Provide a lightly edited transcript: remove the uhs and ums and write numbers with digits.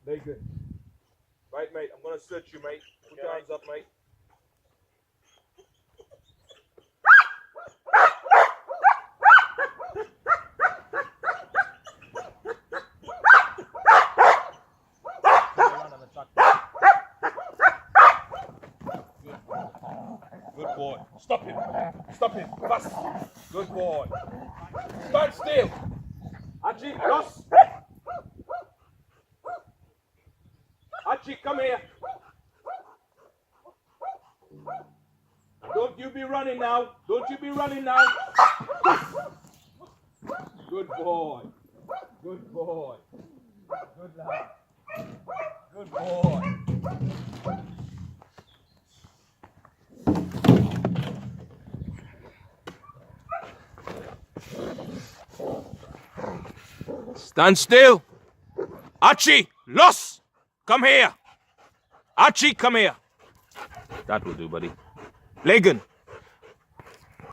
Very good. Right, mate. I'm going to search you, mate. Put your hands up, mate. Good boy. Stop him. Stop him. Fast. Good boy. Stand still. Archie, loss. Archie, come here. Don't you be running now. Don't you be running now. Good boy. Good boy. Good lad. Good boy. Stand still. Archie, loss. Come here. Archie, come here. That will do, buddy. Lagan,